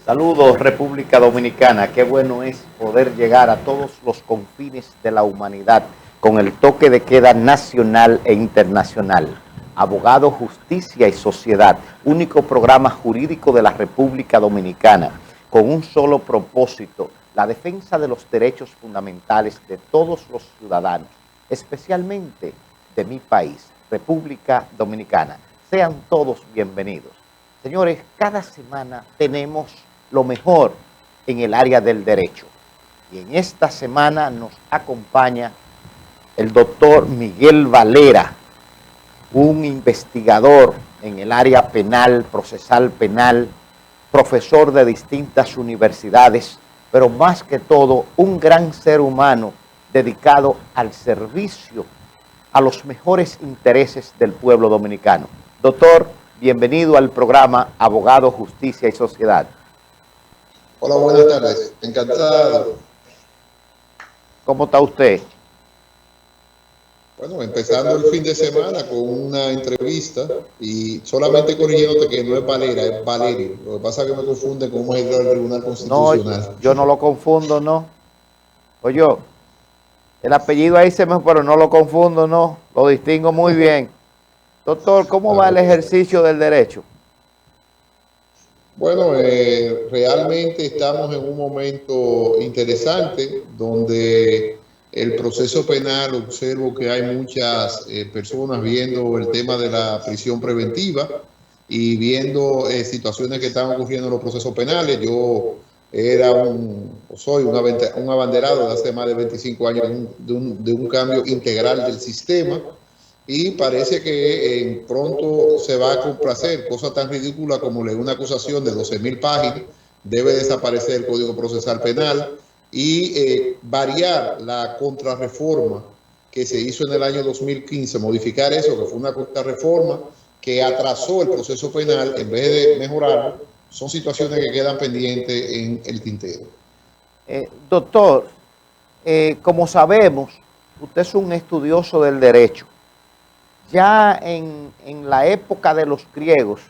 Saludos, República Dominicana. Qué bueno es poder llegar a todos los confines de la humanidad con el toque de queda nacional e internacional. Abogado, Justicia y Sociedad, único programa jurídico de la República Dominicana, con un solo propósito: la defensa de los derechos fundamentales de todos los ciudadanos, especialmente de mi país, República Dominicana. Sean todos bienvenidos. Señores, cada semana tenemos lo mejor en el área del derecho. Y en esta semana nos acompaña el doctor Miguel Valera, un investigador en el área penal, procesal penal, profesor de distintas universidades, pero más que todo un gran ser humano dedicado al servicio a los mejores intereses del pueblo dominicano. Doctor, bienvenido al programa Abogado, Justicia y Sociedad. Hola, buenas tardes. Encantado. ¿Cómo está usted? Bueno, empezando el fin de semana con una entrevista y solamente corrigiéndote que no es Valera, es Valerio. Lo que pasa es que me confunde con un magistrado del Tribunal Constitucional. No, yo no lo confundo, no. Oye, el apellido ahí se me, pero no lo confundo, no. Lo distingo muy bien. Doctor, ¿cómo va el ejercicio del derecho? Bueno, realmente estamos en un momento interesante donde el proceso penal, observo que hay muchas personas viendo el tema de la prisión preventiva y viendo situaciones que están ocurriendo en los procesos penales. Yo soy un abanderado de hace más de 25 años de un cambio integral del sistema. Y parece que pronto se va a complacer, cosa tan ridícula como leer una acusación de 12.000 páginas, debe desaparecer el Código Procesal Penal y variar la contrarreforma que se hizo en el año 2015, modificar eso, que fue una contrarreforma que atrasó el proceso penal en vez de mejorarlo. Son situaciones que quedan pendientes en el tintero. Doctor, como sabemos, usted es un estudioso del derecho. Ya en la época de los griegos,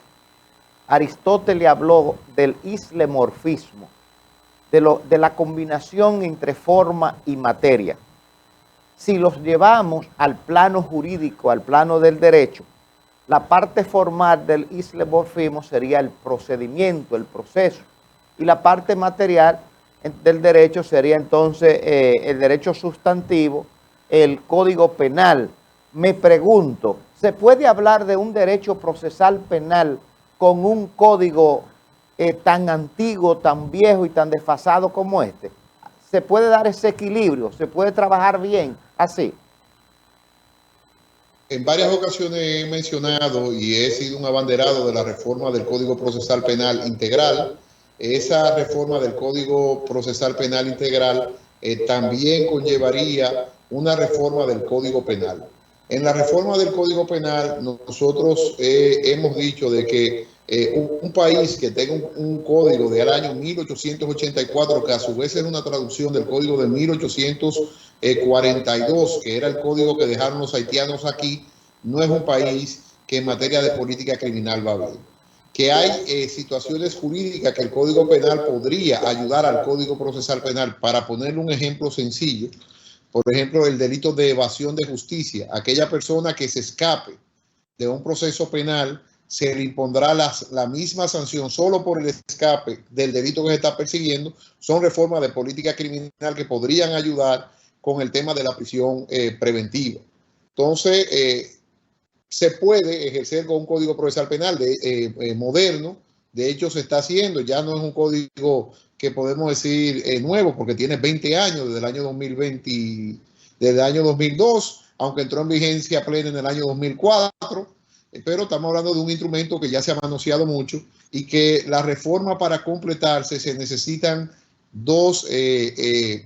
Aristóteles habló del islemorfismo, de la combinación entre forma y materia. Si los llevamos al plano jurídico, al plano del derecho, la parte formal del islemorfismo sería el procedimiento, el proceso, y la parte material del derecho sería entonces el derecho sustantivo, el código penal. Me pregunto, ¿se puede hablar de un derecho procesal penal con un código tan antiguo, tan viejo y tan desfasado como este? ¿Se puede dar ese equilibrio? ¿Se puede trabajar bien así? En varias ocasiones he mencionado y he sido un abanderado de la reforma del Código Procesal Penal Integral. Esa reforma del Código Procesal Penal Integral también conllevaría una reforma del Código Penal. En la reforma del Código Penal nosotros hemos dicho de que un país que tenga un código del año 1884, que a su vez es una traducción del código de 1842, que era el código que dejaron los haitianos aquí, no es un país que en materia de política criminal va bien. Que hay situaciones jurídicas que el Código Penal podría ayudar al Código Procesal Penal. Para ponerle un ejemplo sencillo, por ejemplo, el delito de evasión de justicia. Aquella persona que se escape de un proceso penal, se le impondrá la misma sanción solo por el escape del delito que se está persiguiendo. Son reformas de política criminal que podrían ayudar con el tema de la prisión preventiva. Entonces, se puede ejercer con un código procesal penal moderno. De hecho, se está haciendo. Ya no es un código que podemos decir nuevo, porque tiene 20 años, desde el año 2020, desde el año 2002, aunque entró en vigencia plena en el año 2004. Pero estamos hablando de un instrumento que ya se ha manoseado mucho y que la reforma, para completarse, se necesitan dos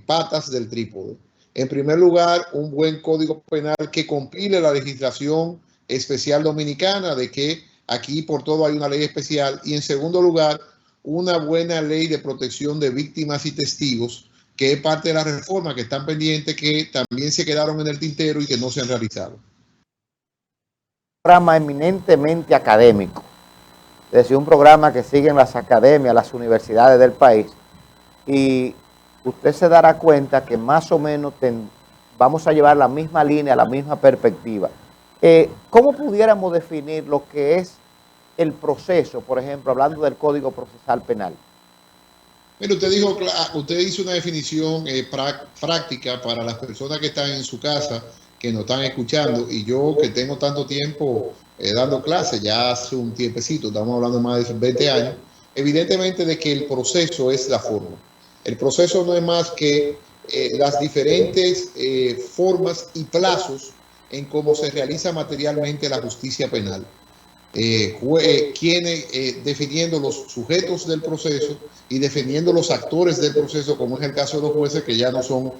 patas del trípode. En primer lugar, un buen código penal que compile la legislación especial dominicana, de que aquí por todo hay una ley especial. Y en segundo lugar, una buena ley de protección de víctimas y testigos, que es parte de la reforma, que están pendientes, que también se quedaron en el tintero y que no se han realizado. Programa eminentemente académico. desde un programa que siguen las academias, las universidades del país, y usted se dará cuenta que más o menos vamos a llevar la misma línea, la misma perspectiva. ¿Cómo pudiéramos definir lo que es el proceso, por ejemplo, hablando del Código Procesal Penal? Pero usted hizo una definición práctica para las personas que están en su casa, que nos están escuchando, y yo que tengo tanto tiempo dando clases, ya hace un tiempecito, estamos hablando de más de 20 años, evidentemente de que el proceso es la forma. El proceso no es más que las diferentes formas y plazos en cómo se realiza materialmente la justicia penal. Definiendo los sujetos del proceso y definiendo los actores del proceso, como es el caso de los jueces que ya no son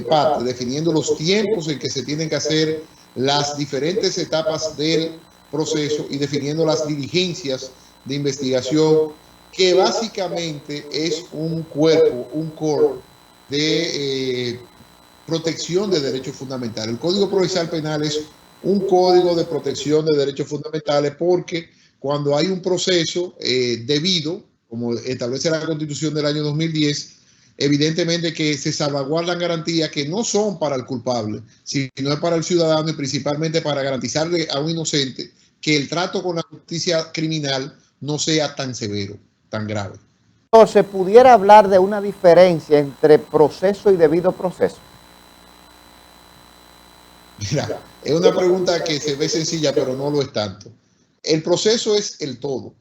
parte, definiendo los tiempos en que se tienen que hacer las diferentes etapas del proceso y definiendo las diligencias de investigación, que básicamente es un cuerpo, un core de protección de derechos fundamentales. El Código Procesal Penal es un código de protección de derechos fundamentales porque cuando hay un proceso debido, como establece la Constitución del año 2010, evidentemente que se salvaguardan garantías que no son para el culpable, sino es para el ciudadano y principalmente para garantizarle a un inocente que el trato con la justicia criminal no sea tan severo, tan grave. Entonces, ¿pudiera hablar de una diferencia entre proceso y debido proceso? Mira, es una pregunta que se ve sencilla, pero no lo es tanto. El proceso es el todo.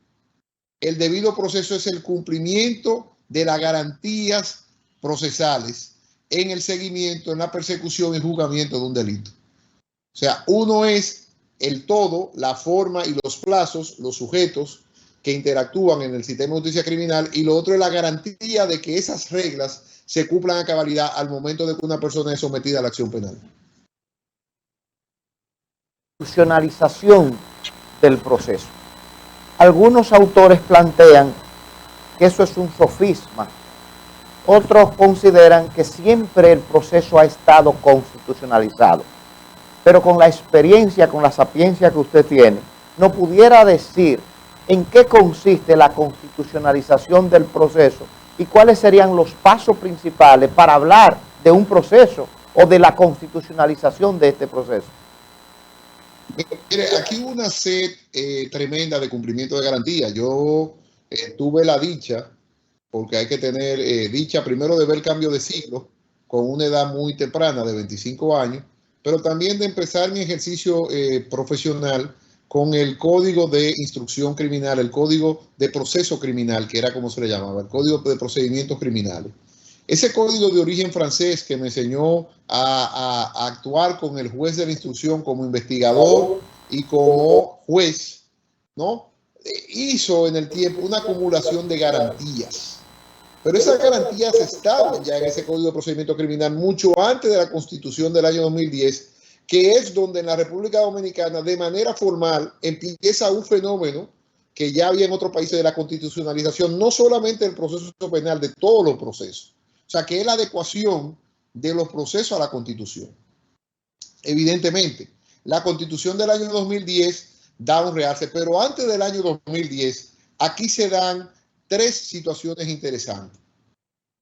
El debido proceso es el cumplimiento de las garantías procesales en el seguimiento, en la persecución y juzgamiento de un delito. O sea, uno es el todo, la forma y los plazos, los sujetos que interactúan en el sistema de justicia criminal, y lo otro es la garantía de que esas reglas se cumplan a cabalidad al momento de que una persona es sometida a la acción penal. Institucionalización del proceso. Algunos autores plantean que eso es un sofisma. Otros consideran que siempre el proceso ha estado constitucionalizado. Pero con la experiencia, con la sapiencia que usted tiene, ¿no pudiera decir en qué consiste la constitucionalización del proceso y cuáles serían los pasos principales para hablar de un proceso o de la constitucionalización de este proceso? Mire, aquí hubo una sed tremenda de cumplimiento de garantía. Yo tuve la dicha, porque hay que tener dicha primero de ver el cambio de siglo con una edad muy temprana de 25 años, pero también de empezar mi ejercicio profesional con el Código de Instrucción Criminal, el Código de Proceso Criminal, que era como se le llamaba, el Código de Procedimientos Criminales. Ese código de origen francés que me enseñó a actuar con el juez de la instrucción como investigador y como juez, ¿no? Hizo en el tiempo una acumulación de garantías. Pero esas garantías estaban ya en ese Código de Procedimiento Criminal mucho antes de la Constitución del año 2010, que es donde en la República Dominicana, de manera formal, empieza un fenómeno que ya había en otros países de la constitucionalización, no solamente del proceso penal, de todos los procesos. O sea, que es la adecuación de los procesos a la Constitución. Evidentemente, la Constitución del año 2010 da un realce, pero antes del año 2010, aquí se dan tres situaciones interesantes.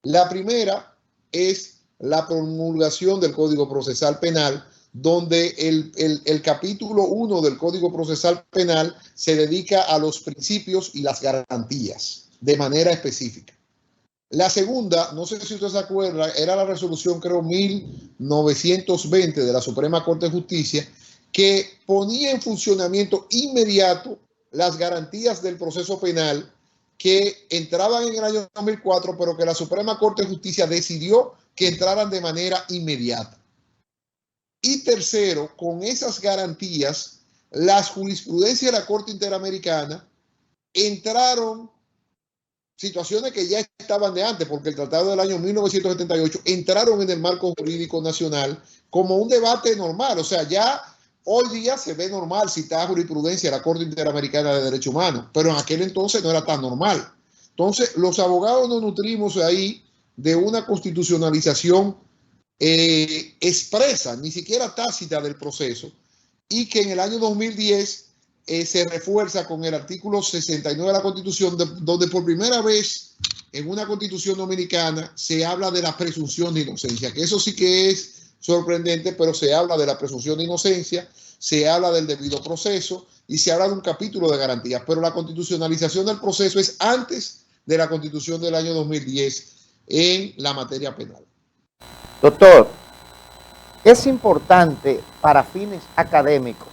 La primera es la promulgación del Código Procesal Penal, donde el capítulo 1 del Código Procesal Penal se dedica a los principios y las garantías de manera específica. La segunda, no sé si usted se acuerda, era la resolución, creo, 1920 de la Suprema Corte de Justicia, que ponía en funcionamiento inmediato las garantías del proceso penal que entraban en el año 2004, pero que la Suprema Corte de Justicia decidió que entraran de manera inmediata. Y tercero, con esas garantías, las jurisprudencias de la Corte Interamericana entraron situaciones que ya estaban de antes, porque el tratado del año 1978 entraron en el marco jurídico nacional como un debate normal. O sea, ya hoy día se ve normal citar jurisprudencia de la Corte Interamericana de Derechos Humanos, pero en aquel entonces no era tan normal. Entonces, los abogados nos nutrimos ahí de una constitucionalización expresa, ni siquiera tácita del proceso, y que en el año 2010 se refuerza con el artículo 69 de la Constitución, donde por primera vez en una Constitución dominicana se habla de la presunción de inocencia, que eso sí que es sorprendente, pero se habla de la presunción de inocencia, se habla del debido proceso y se habla de un capítulo de garantías, pero la constitucionalización del proceso es antes de la Constitución del año 2010 en la materia penal. Doctor, es importante para fines académicos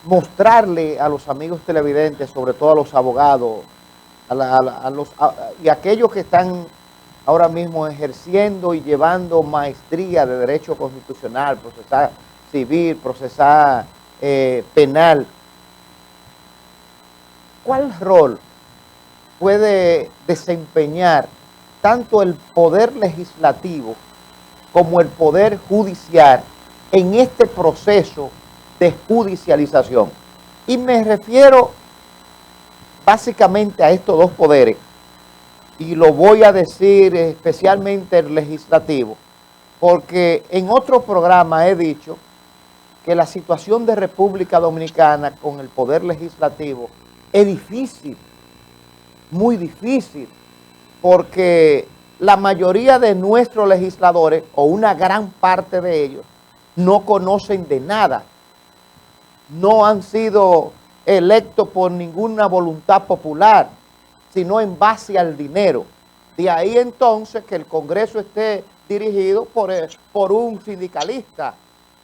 mostrarle a los amigos televidentes, sobre todo a los abogados, y aquellos que están ahora mismo ejerciendo y llevando maestría de Derecho Constitucional, procesal civil, procesal penal, ¿cuál rol puede desempeñar tanto el Poder Legislativo como el Poder Judicial en este proceso de judicialización? Y me refiero básicamente a estos dos poderes, y lo voy a decir especialmente el legislativo, porque en otro programa he dicho que la situación de República Dominicana con el Poder Legislativo es difícil, muy difícil, porque la mayoría de nuestros legisladores, o una gran parte de ellos, no conocen de nada, no han sido electos por ninguna voluntad popular, sino en base al dinero. De ahí entonces que el Congreso esté dirigido por un sindicalista,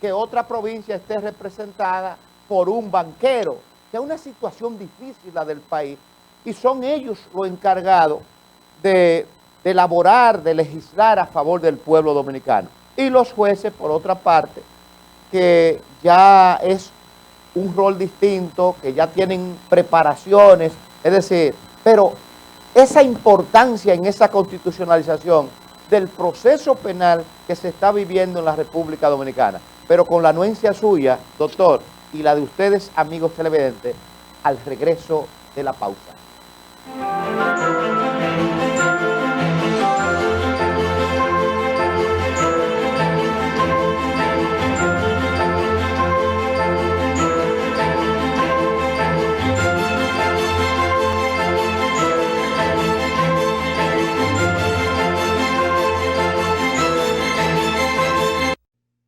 que otra provincia esté representada por un banquero. Es una situación difícil la del país, y son ellos los encargados de elaborar, de legislar a favor del pueblo dominicano. Y los jueces, por otra parte, que ya es un rol distinto, que ya tienen preparaciones, es decir, pero esa importancia en esa constitucionalización del proceso penal que se está viviendo en la República Dominicana, pero con la anuencia suya, doctor, y la de ustedes, amigos televidentes, al regreso de la pausa.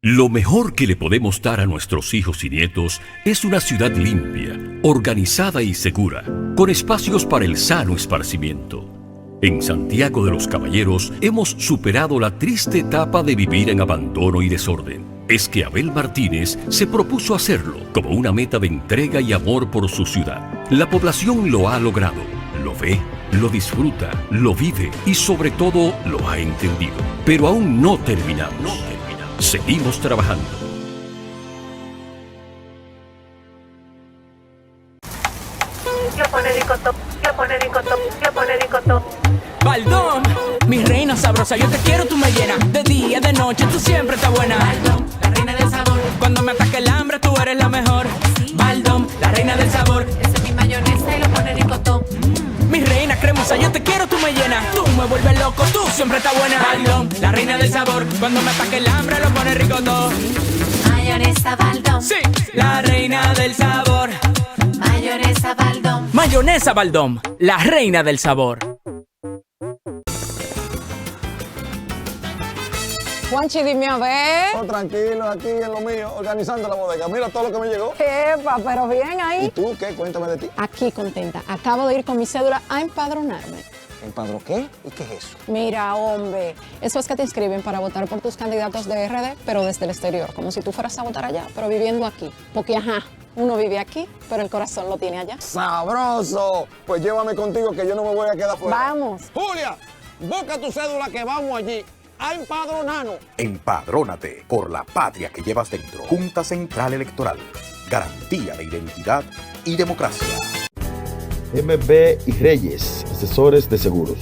Lo mejor que le podemos dar a nuestros hijos y nietos es una ciudad limpia, organizada y segura, con espacios para el sano esparcimiento. En Santiago de los Caballeros hemos superado la triste etapa de vivir en abandono y desorden. Es que Abel Martínez se propuso hacerlo como una meta de entrega y amor por su ciudad. La población lo ha logrado, lo ve, lo disfruta, lo vive y sobre todo lo ha entendido. Pero aún no terminamos. Seguimos trabajando. Baldón, mi reina sabrosa, yo te quiero, tú me llenas. De día, de noche, tú siempre estás buena. Baldón, la reina del sabor. Cuando me ataque el hambre, tú eres la mejor. Baldón, la reina del sabor. Esa es mi mayonesa y lo pone ricotón. Mi reina cremosa, yo te quiero, tú me llenas. Tú me vuelves loco, tú siempre estás buena. Baldón, la reina del sabor. Cuando me ataque el hambre, lo pone ricotón. Mayonesa Baldón. Sí, la reina del sabor. Mayonesa Baldón. Mayonesa Baldón, la reina del sabor. Juanchi, dime a ver. Oh, tranquilo, aquí en lo mío, organizando la bodega. Mira todo lo que me llegó. Epa, pero bien ¿Y ahí. tú qué? Cuéntame de ti. Aquí contenta. Acabo de ir con mi cédula a empadronarme. ¿Empadró qué? ¿Y qué es eso? Mira, hombre, eso es que te inscriben para votar por tus candidatos de RD, pero desde el exterior, como si tú fueras a votar allá, pero viviendo aquí. Porque, ajá, uno vive aquí, pero el corazón lo tiene allá. ¡Sabroso! Pues llévame contigo que yo no me voy a quedar fuera. Vamos. Julia, busca tu cédula que vamos allí a empadronarnos. Empadrónate por la patria que llevas dentro. Junta Central Electoral. Garantía de identidad y democracia. MB y Reyes, asesores de seguros.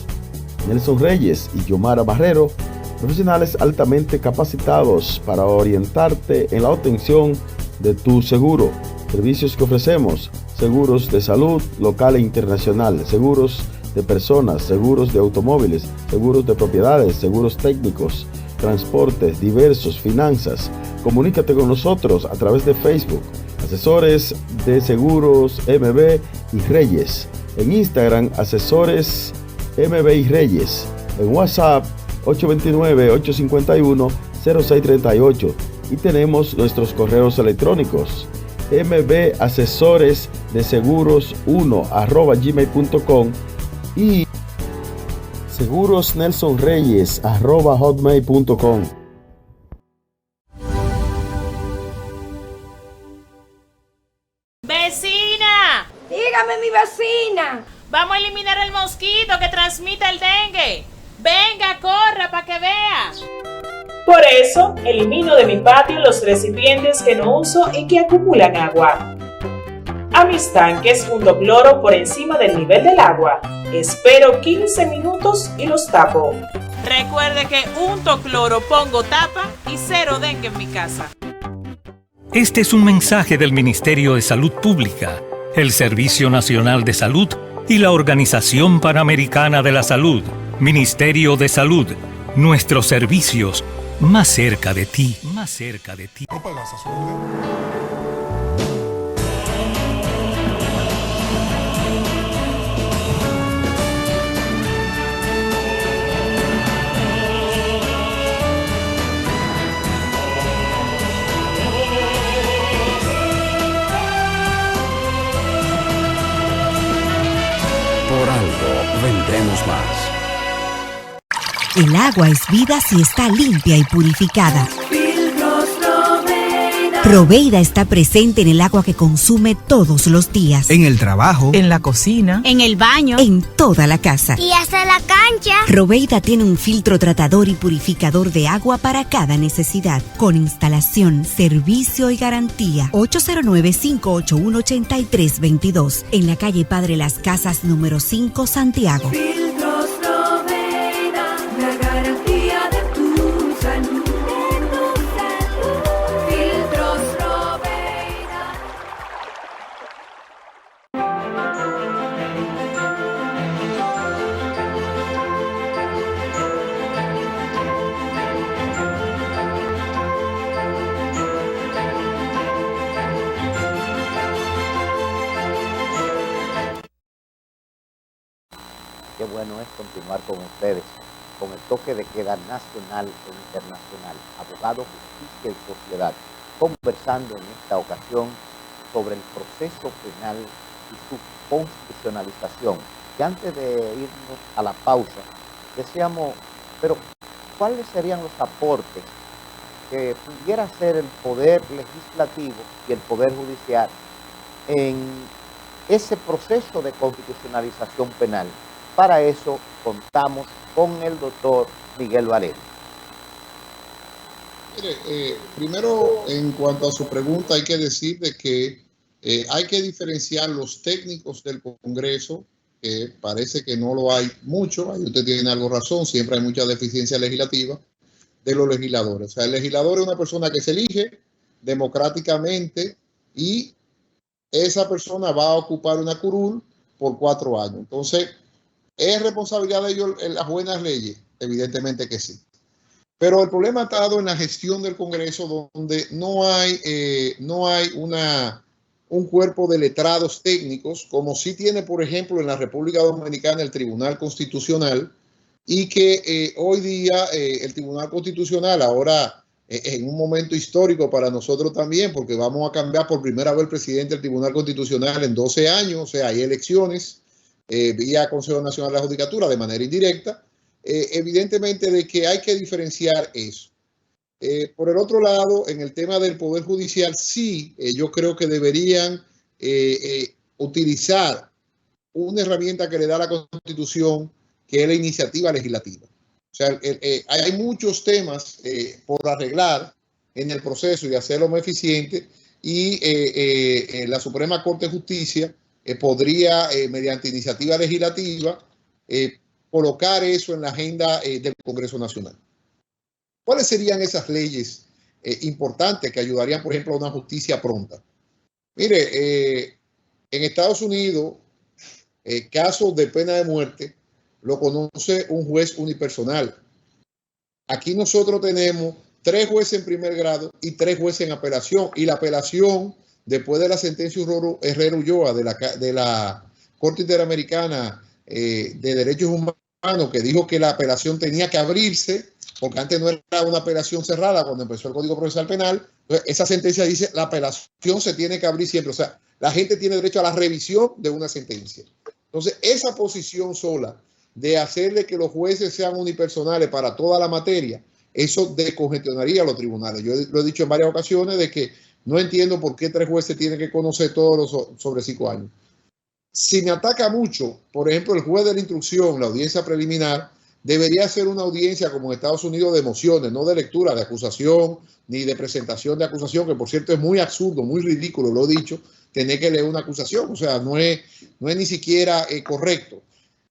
Nelson Reyes y Yomara Barrero, profesionales altamente capacitados para orientarte en la obtención de tu seguro. Servicios que ofrecemos: seguros de salud local e internacional, seguros de personas, seguros de automóviles, seguros de propiedades, seguros técnicos, transportes diversos, finanzas. Comunícate con nosotros a través de Facebook, Asesores de Seguros MB y Reyes. En Instagram, Asesores MB y Reyes. En WhatsApp, 829-851-0638. Y tenemos nuestros correos electrónicos: mbasesoresdeseguros1@gmail.com y segurosnelsonreyes@hotmail.com. ¡Vecina! Dígame, mi vecina. Vamos a eliminar el mosquito que transmite el dengue. Venga, corra para que vea. Por eso, elimino de mi patio los recipientes que no uso y que acumulan agua. A mis tanques junto cloro por encima del nivel del agua. Espero 15 minutos y los tapo. Recuerde que unto cloro, pongo tapa y cero dengue en mi casa. Este es un mensaje del Ministerio de Salud Pública, el Servicio Nacional de Salud y la Organización Panamericana de la Salud. Ministerio de Salud, nuestros servicios más cerca de ti, más cerca de ti. Por algo vendremos más. El agua es vida si está limpia y purificada. Filtros Roveida. Roveida está presente en el agua que consume todos los días. En el trabajo, en la cocina, en el baño, en toda la casa. Y hasta la cancha. Roveida tiene un filtro tratador y purificador de agua para cada necesidad, con instalación, servicio y garantía. 809-581-8322, en la calle Padre Las Casas, número 5, Santiago. Filtros Roveida, la garantía de tu salud. Filtros Roveida. Qué bueno es continuar con ustedes, con el toque de queda nacional e internacional, abogado, justicia y sociedad, conversando en esta ocasión sobre el proceso penal y su constitucionalización. Y antes de irnos a la pausa, deseamos, pero ¿cuáles serían los aportes que pudiera hacer el Poder Legislativo y el Poder Judicial en ese proceso de constitucionalización penal? Para eso contamos con el doctor Miguel Varela. Mire, primero, en cuanto a su pregunta, hay que decir de que hay que diferenciar los técnicos del Congreso, que parece que no lo hay mucho, ahí usted tiene algo razón, siempre hay mucha deficiencia legislativa, de los legisladores. O sea, el legislador es una persona que se elige democráticamente y esa persona va a ocupar una curul por 4 años. Entonces, ¿es responsabilidad de ellos en las buenas leyes? Evidentemente que sí. Pero el problema ha estado en la gestión del Congreso, donde no hay un cuerpo de letrados técnicos, como sí tiene, por ejemplo, en la República Dominicana el Tribunal Constitucional, y que hoy día el Tribunal Constitucional, ahora en un momento histórico para nosotros también, porque vamos a cambiar por primera vez el presidente del Tribunal Constitucional en 12 años, o sea, hay elecciones, vía Consejo Nacional de la Judicatura de manera indirecta, evidentemente de que hay que diferenciar eso. Por el otro lado, en el tema del Poder Judicial, sí, yo creo que deberían utilizar una herramienta que le da la Constitución, que es la iniciativa legislativa. O sea, hay muchos temas por arreglar en el proceso y hacerlo más eficiente, y la Suprema Corte de Justicia podría, mediante iniciativa legislativa, colocar eso en la agenda del Congreso Nacional. ¿Cuáles serían esas leyes importantes que ayudarían, por ejemplo, a una justicia pronta? Mire, en Estados Unidos, casos de pena de muerte lo conoce un juez unipersonal. Aquí nosotros tenemos 3 jueces en primer grado y 3 jueces en apelación, y la apelación después de la sentencia Herrera Ulloa de la Corte Interamericana de Derechos Humanos, que dijo que la apelación tenía que abrirse, porque antes no era una apelación cerrada cuando empezó el Código Procesal Penal. Entonces, esa sentencia dice la apelación se tiene que abrir siempre. O sea, la gente tiene derecho a la revisión de una sentencia. Entonces, esa posición sola de hacerle que los jueces sean unipersonales para toda la materia, eso descongestionaría a los tribunales. Yo lo he dicho en varias ocasiones de que no entiendo por qué 3 jueces tienen que conocer todos sobre 5 años. Si me ataca mucho, por ejemplo, el juez de la instrucción, la audiencia preliminar, debería ser una audiencia como en Estados Unidos de mociones, no de lectura de acusación ni de presentación de acusación, que por cierto es muy absurdo, muy ridículo, lo he dicho, tener que leer una acusación. O sea, no es ni siquiera correcto.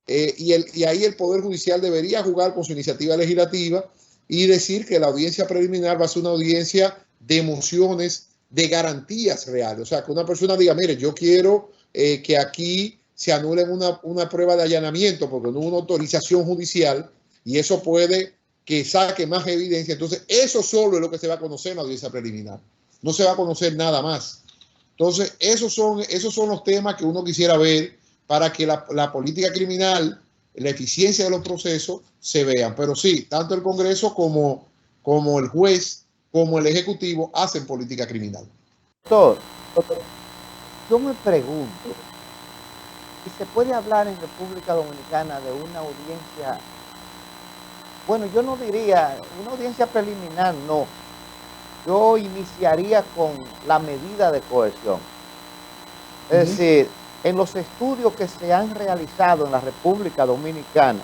Y ahí el Poder Judicial debería jugar con su iniciativa legislativa y decir que la audiencia preliminar va a ser una audiencia de mociones, de garantías reales. O sea, que una persona diga, mire, yo quiero que aquí se anule una prueba de allanamiento porque no hubo una autorización judicial y eso puede que saque más evidencia. Entonces, eso solo es lo que se va a conocer en la audiencia preliminar. No se va a conocer nada más. Entonces, esos son los temas que uno quisiera ver para que la política criminal, la eficiencia de los procesos se vean. Pero sí, tanto el Congreso como el juez, como el Ejecutivo hacen política criminal. Doctor, yo me pregunto, ¿y se puede hablar en República Dominicana de una audiencia? Bueno, yo no diría una audiencia preliminar, no. Yo iniciaría con la medida de coerción. Es decir, en los estudios que se han realizado en la República Dominicana,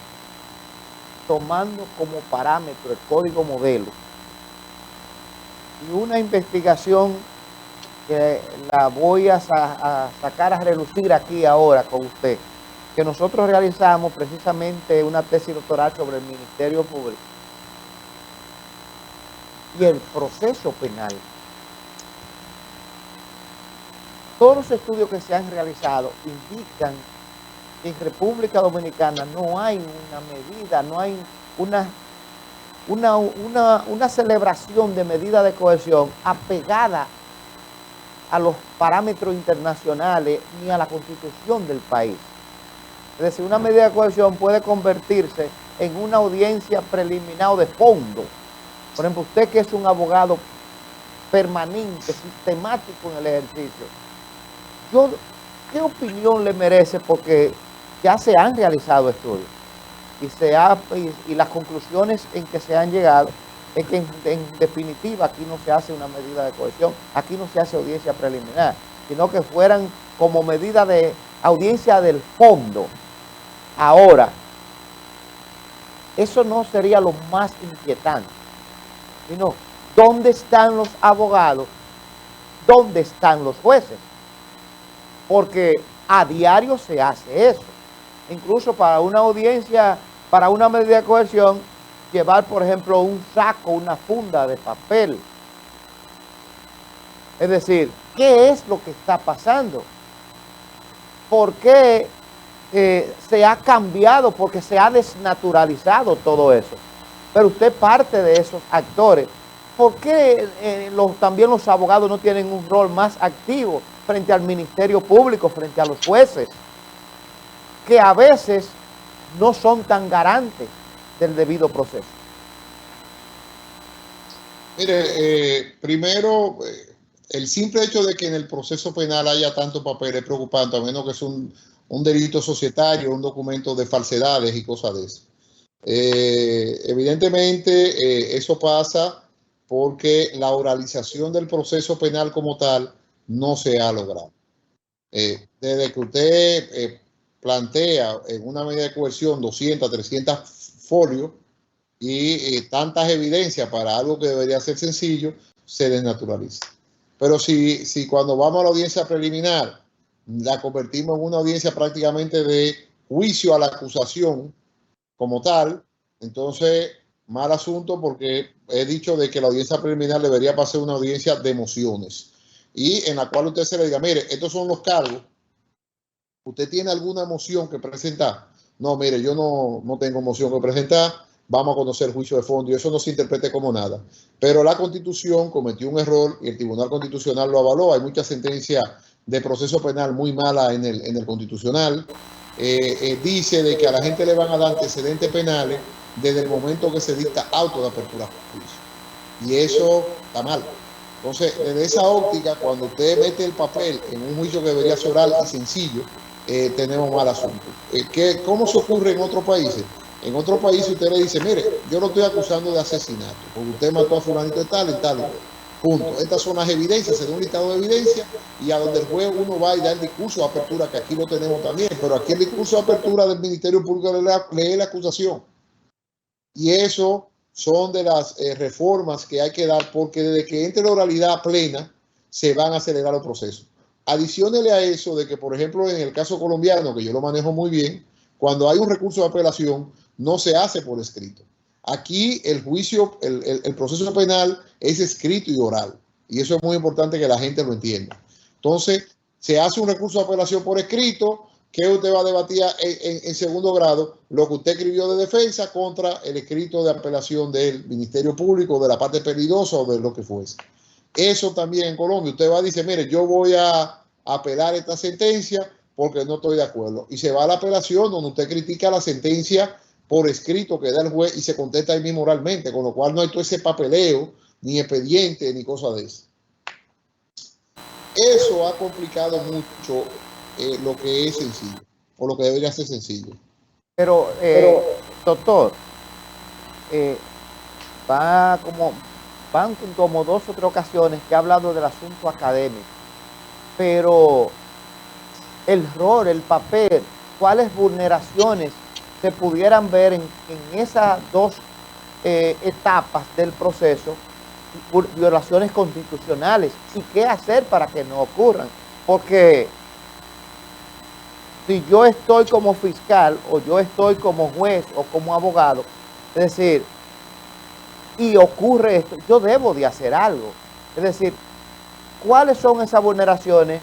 tomando como parámetro el código modelo y una investigación que la voy a sacar a relucir aquí ahora con usted, que nosotros realizamos precisamente una tesis doctoral sobre el Ministerio Público y el proceso penal. Todos los estudios que se han realizado indican que en República Dominicana no hay una medida, no hay una celebración de medida de coerción apegada a los parámetros internacionales ni a la Constitución del país. Es decir, una medida de coerción puede convertirse en una audiencia preliminar o de fondo. Por ejemplo, usted que es un abogado permanente, sistemático en el ejercicio, ¿qué opinión le merece? Porque ya se han realizado estudios y las conclusiones en que se han llegado es que en definitiva aquí no se hace una medida de coerción, aquí no se hace audiencia preliminar, sino que fueran como medida de audiencia del fondo. Ahora, eso no sería lo más inquietante, sino ¿dónde están los abogados? ¿Dónde están los jueces? Porque a diario se hace eso. Incluso para una audiencia, para una medida de coerción, llevar, por ejemplo, un saco, una funda de papel. Es decir, ¿qué es lo que está pasando? ¿Por qué se ha cambiado? Porque se ha desnaturalizado todo eso. Pero usted parte de esos actores. ¿Por qué también los abogados no tienen un rol más activo frente al Ministerio Público, frente a los jueces, que a veces no son tan garantes del debido proceso? Mire, primero, el simple hecho de que en el proceso penal haya tanto papel es preocupante, a menos que es un delito societario, un documento de falsedades y cosas de eso. Evidentemente, eso pasa porque la oralización del proceso penal como tal no se ha logrado. Desde que usted plantea en una medida de coerción 200, 300 folios y tantas evidencias para algo que debería ser sencillo, se desnaturaliza. Pero si cuando vamos a la audiencia preliminar la convertimos en una audiencia prácticamente de juicio a la acusación como tal, entonces mal asunto, porque he dicho de que la audiencia preliminar debería pasar una audiencia de mociones y en la cual usted se le diga, mire, estos son los cargos, ¿usted tiene alguna moción que presentar? No, mire, yo no tengo moción que presentar, vamos a conocer el juicio de fondo y eso no se interprete como nada. Pero la Constitución cometió un error y el Tribunal Constitucional lo avaló. Hay muchas sentencias de proceso penal muy malas en el Constitucional. Dice de que a la gente le van a dar antecedentes penales desde el momento que se dicta auto de apertura a juicio. Y eso está mal. Entonces, desde esa óptica, cuando usted mete el papel en un juicio que debería ser oral y sencillo, tenemos mal asunto. ¿Cómo se ocurre en otros países? En otros países usted le dice, mire, yo lo estoy acusando de asesinato, porque usted mató a fulanito de tal y tal. Punto. Estas son las evidencias, se da un listado de evidencias y a donde el juez uno va y da el discurso de apertura, que aquí lo tenemos también, pero aquí el discurso de apertura del Ministerio Público lee la acusación. Y eso son de las reformas que hay que dar, porque desde que entre la oralidad plena se van a acelerar los procesos. Adiciónele a eso de que, por ejemplo, en el caso colombiano, que yo lo manejo muy bien, cuando hay un recurso de apelación, no se hace por escrito. Aquí el juicio, el proceso penal es escrito y oral. Y eso es muy importante que la gente lo entienda. Entonces, se hace un recurso de apelación por escrito, que usted va a debatir en segundo grado lo que usted escribió de defensa contra el escrito de apelación del Ministerio Público, de la parte peligrosa o de lo que fuese. Eso también en Colombia. Usted va a decir, mire, yo voy a apelar esta sentencia porque no estoy de acuerdo. Y se va a la apelación donde usted critica la sentencia por escrito que da el juez y se contesta ahí mismo oralmente, con lo cual no hay todo ese papeleo, ni expediente, ni cosa de eso. Eso ha complicado mucho lo que es sencillo, o lo que debería ser sencillo. Pero doctor, van como 2 o 3 ocasiones que ha hablado del asunto académico, pero el rol, el papel, cuáles vulneraciones se pudieran ver en esas 2 etapas del proceso, violaciones constitucionales, y qué hacer para que no ocurran. Porque si yo estoy como fiscal o yo estoy como juez o como abogado, es decir, y ocurre esto, yo debo de hacer algo. Es decir, ¿cuáles son esas vulneraciones?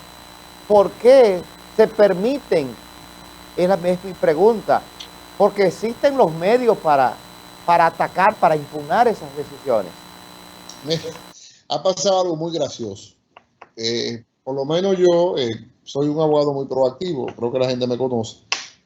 ¿Por qué se permiten? Es mi pregunta. Porque existen los medios para atacar, para impugnar esas decisiones. Ha pasado algo muy gracioso. Por lo menos yo soy un abogado muy proactivo, creo que la gente me conoce,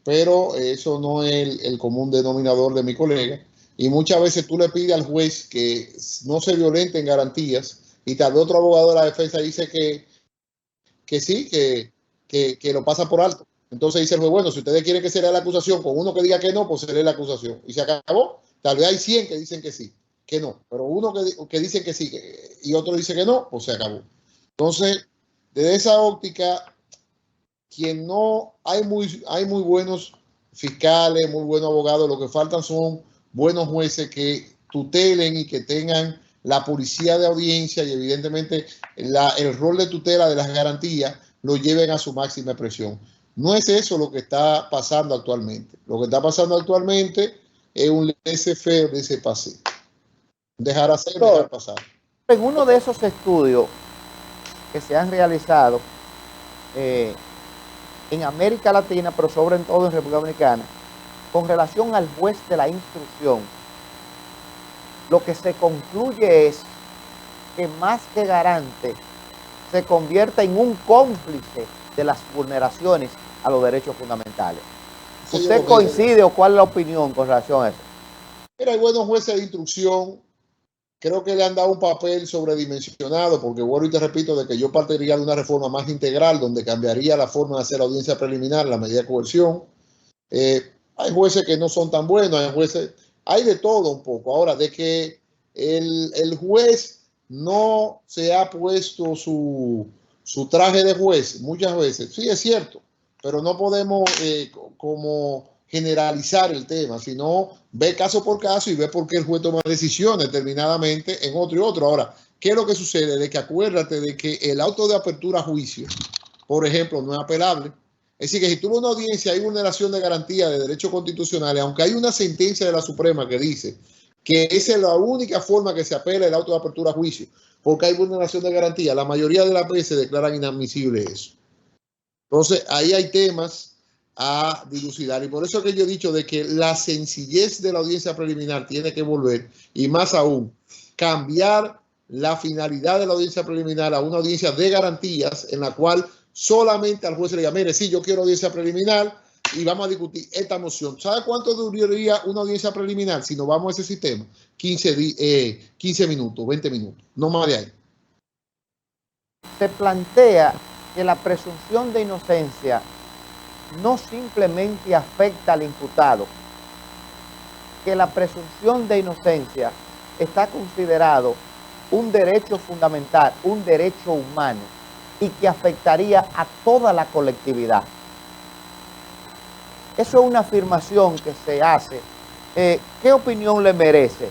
pero eso no es el común denominador de mi colega. Y muchas veces tú le pides al juez que no se violenten garantías y tal vez otro abogado de la defensa dice que sí, que lo pasa por alto. Entonces dice el juez, bueno, si ustedes quieren que se lea la acusación, con uno que diga que no, pues se lee la acusación. Y se acabó. Tal vez hay 100 que dicen que sí, que no. Pero uno que dicen que sí y otro dice que no, pues se acabó. Entonces, desde esa óptica, hay muy buenos fiscales, muy buenos abogados. Lo que faltan son buenos jueces que tutelen y que tengan la policía de audiencia y evidentemente el rol de tutela de las garantías lo lleven a su máxima expresión. No es eso lo que está pasando actualmente. Lo que está pasando actualmente es un laissez-faire, laissez-passer. Dejar hacer, dejar pasar. En uno de esos estudios que se han realizado en América Latina, pero sobre todo en República Dominicana, con relación al juez de la instrucción, lo que se concluye es que más que garante, se convierte en un cómplice de las vulneraciones a los derechos fundamentales. Sí, ¿usted coincide o cuál es la opinión con relación a eso? Mira, hay buenos jueces de instrucción. Creo que le han dado un papel sobredimensionado, porque vuelvo y te repito de que yo partiría de una reforma más integral, donde cambiaría la forma de hacer la audiencia preliminar, la medida de coerción. Hay jueces que no son tan buenos, hay de todo un poco. Ahora, de que el juez no se ha puesto su traje de juez muchas veces, sí es cierto, pero no podemos como generalizar el tema, sino ver caso por caso y ver por qué el juez toma decisiones determinadamente en otro y otro. Ahora, ¿qué es lo que sucede? De que acuérdate de que el auto de apertura a juicio, por ejemplo, no es apelable. Es decir, que si tuvo una audiencia, hay vulneración de garantía de derechos constitucionales, aunque hay una sentencia de la Suprema que dice que esa es la única forma que se apela el auto de apertura a juicio, porque hay vulneración de garantía, la mayoría de las veces declaran inadmisible eso. Entonces, ahí hay temas a dilucidar. Y por eso que yo he dicho de que la sencillez de la audiencia preliminar tiene que volver, y más aún, cambiar la finalidad de la audiencia preliminar a una audiencia de garantías en la cual solamente al juez le diga, mire, sí, yo quiero audiencia preliminar y vamos a discutir esta moción. ¿Sabe cuánto duraría una audiencia preliminar si nos vamos a ese sistema? 15 minutos, 20 minutos, no más de ahí. Se plantea que la presunción de inocencia no simplemente afecta al imputado, que la presunción de inocencia está considerado un derecho fundamental, un derecho humano, y que afectaría a toda la colectividad. Eso es una afirmación que se hace. ¿Qué opinión le merece?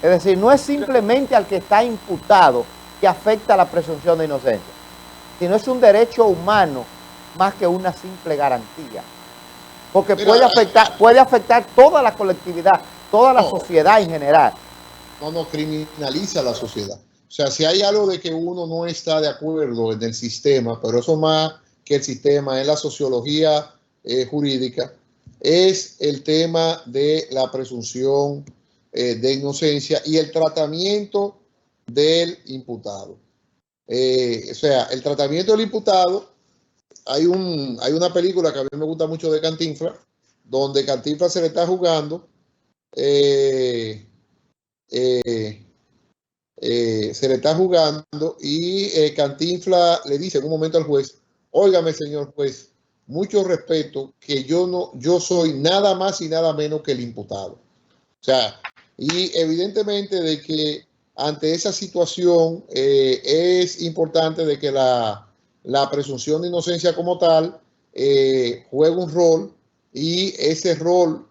Es decir, no es simplemente al que está imputado que afecta la presunción de inocencia, sino es un derecho humano más que una simple garantía. Porque puede afectar toda la colectividad, toda la sociedad en general. No criminaliza a la sociedad. O sea, si hay algo de que uno no está de acuerdo en el sistema, pero eso más que el sistema, en la sociología jurídica, es el tema de la presunción de inocencia y el tratamiento del imputado. O sea, el tratamiento del imputado, hay una película que a mí me gusta mucho de Cantinflas, donde Cantinflas se le está jugando, y Cantinflas le dice en un momento al juez, óigame señor juez, mucho respeto, que yo soy nada más y nada menos que el imputado. O sea, y evidentemente de que ante esa situación es importante de que la presunción de inocencia como tal juegue un rol, y ese rol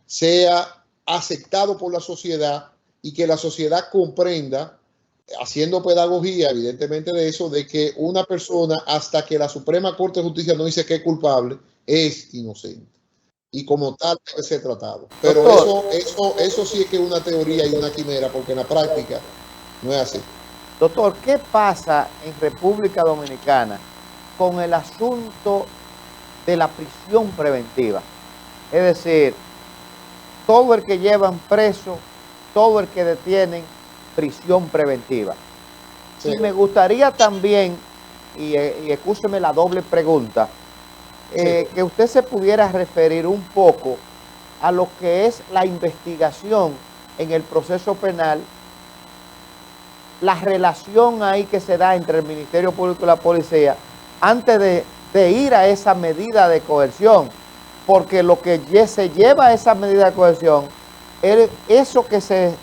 sea aceptado por la sociedad, y que la sociedad comprenda, haciendo pedagogía evidentemente de eso, de que una persona, hasta que la Suprema Corte de Justicia no dice que es culpable, es inocente, y como tal debe ser tratado. Pero eso sí es que es una teoría y una quimera, porque en la práctica no es así. Doctor, ¿qué pasa en República Dominicana con el asunto de la prisión preventiva? Es decir, todo el que llevan preso, todo el que detienen, prisión preventiva. Sí. Y me gustaría también, y excúseme la doble pregunta, que usted se pudiera referir un poco a lo que es la investigación en el proceso penal, la relación ahí que se da entre el Ministerio Público y la policía antes de ir a esa medida de coerción, porque lo que se lleva a esa medida de coerción es eso que se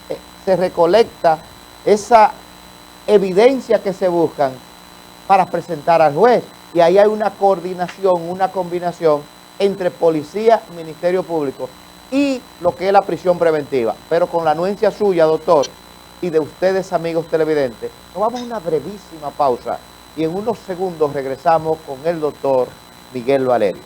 recolecta, esa evidencia que se buscan para presentar al juez. Y ahí hay una coordinación, una combinación entre policía, Ministerio Público y lo que es la prisión preventiva. Pero con la anuencia suya, doctor, y de ustedes, amigos televidentes, nos vamos a una brevísima pausa y en unos segundos regresamos con el doctor Miguel Valerio.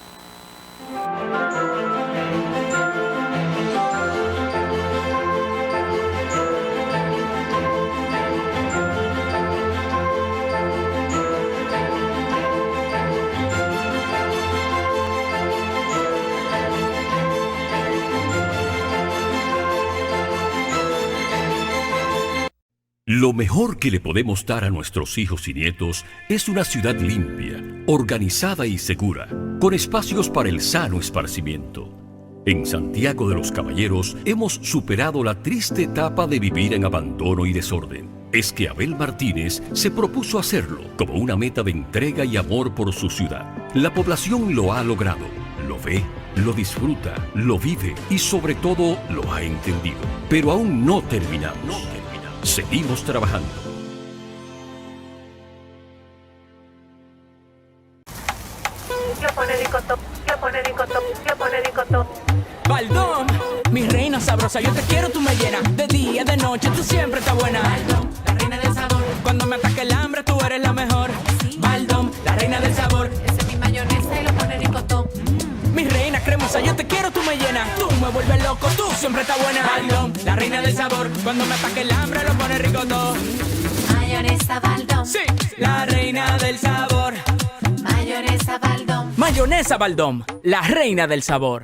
Lo mejor que le podemos dar a nuestros hijos y nietos es una ciudad limpia, organizada y segura, con espacios para el sano esparcimiento. En Santiago de los Caballeros hemos superado la triste etapa de vivir en abandono y desorden. Es que Abel Martínez se propuso hacerlo como una meta de entrega y amor por su ciudad. La población lo ha logrado, lo ve, lo disfruta, lo vive y sobre todo lo ha entendido. Pero aún no terminamos. Seguimos trabajando. Baldón, mi reina sabrosa, yo te quiero, tú me llenas. De día, de noche, tú siempre estás buena. Baldón, la reina del sabor. Cuando me ataque el hambre, tú eres la mejor. Baldón, la reina del sabor. Ese es mi mayonesa y lo pone ricotón. Mi reina cremosa, yo te quiero, tú me llenas. Tú me vuelves loco, tú siempre estás buena. Baldón, la reina del sabor. Cuando me ataque el hambre, lo pone ricotón. Mayonesa Baldón. Sí, la reina del sabor. Mayonesa Baldón. Mayonesa Baldón, la reina del sabor.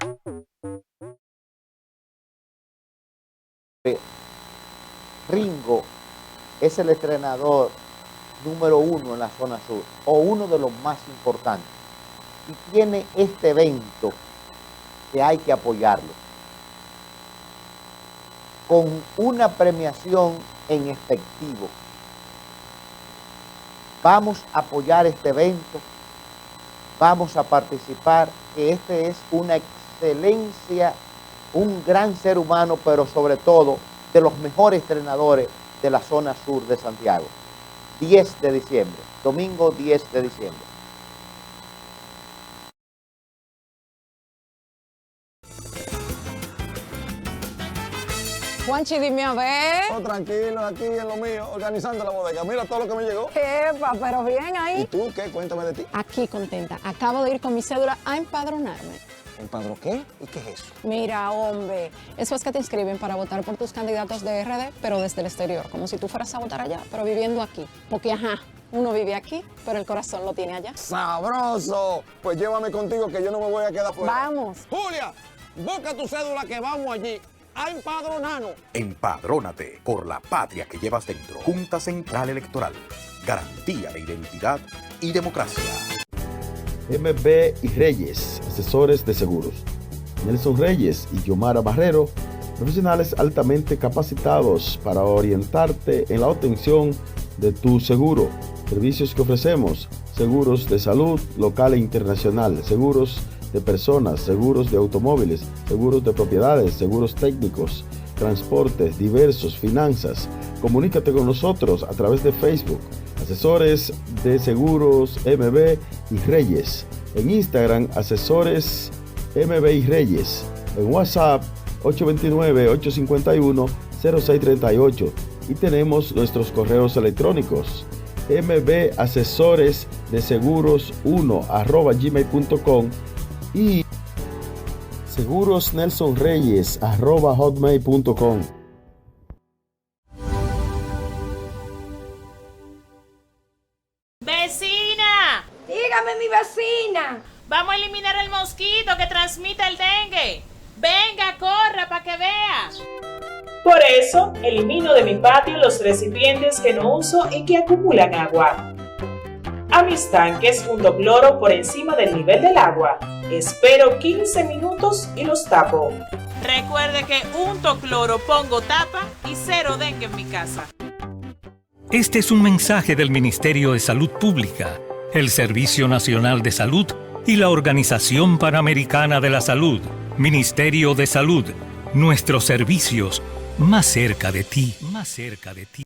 Ringo es el entrenador número 1 en la zona sur, o uno de los más importantes, y tiene este evento que hay que apoyarlo, con una premiación en efectivo. Vamos a apoyar este evento, vamos a participar, que este es una excelencia, un gran ser humano, pero sobre todo de los mejores entrenadores de la zona sur de Santiago. 10 de diciembre, domingo 10 de diciembre. Juanchi, dime a ver. Oh, tranquilo, aquí en lo mío, organizando la bodega. Mira todo lo que me llegó. Epa, pero bien ahí. ¿Y tú qué? Cuéntame de ti. Aquí contenta. Acabo de ir con mi cédula a empadronarme. ¿Empadrón qué? ¿Y qué es eso? Mira, hombre, eso es que te inscriben para votar por tus candidatos de RD, pero desde el exterior, como si tú fueras a votar allá, pero viviendo aquí. Porque, ajá, uno vive aquí, pero el corazón lo tiene allá. ¡Sabroso! Pues llévame contigo que yo no me voy a quedar fuera. Vamos. Julia, busca tu cédula que vamos allí a empadronarnos. Empadrónate por la patria que llevas dentro. Junta Central Electoral. Garantía de identidad y democracia. MB y Reyes, asesores de seguros. Nelson Reyes y Yomara Barrero, profesionales altamente capacitados para orientarte en la obtención de tu seguro. Servicios que ofrecemos: seguros de salud local e internacional, seguros de personas, seguros de automóviles, seguros de propiedades, seguros técnicos, transportes diversos, finanzas. Comunícate con nosotros a través de Facebook. Asesores de seguros MB y Reyes. En Instagram, asesores MB y Reyes. En WhatsApp, 829-851-0638. Y tenemos nuestros correos electrónicos: mbasesoresdeseguros1@gmail.com y segurosnelsonreyes@hotmail.com. ¡Vecina! Dígame, mi vecina. Vamos a eliminar el mosquito que transmite el dengue. Venga, corra para que vea. Por eso, elimino de mi patio los recipientes que no uso y que acumulan agua. A mis tanques junto cloro por encima del nivel del agua. Espero 15 minutos y los tapo. Recuerde que unto cloro, pongo tapa y cero dengue en mi casa. Este es un mensaje del Ministerio de Salud Pública, el Servicio Nacional de Salud y la Organización Panamericana de la Salud. Ministerio de Salud, nuestros servicios más cerca de ti, más cerca de ti.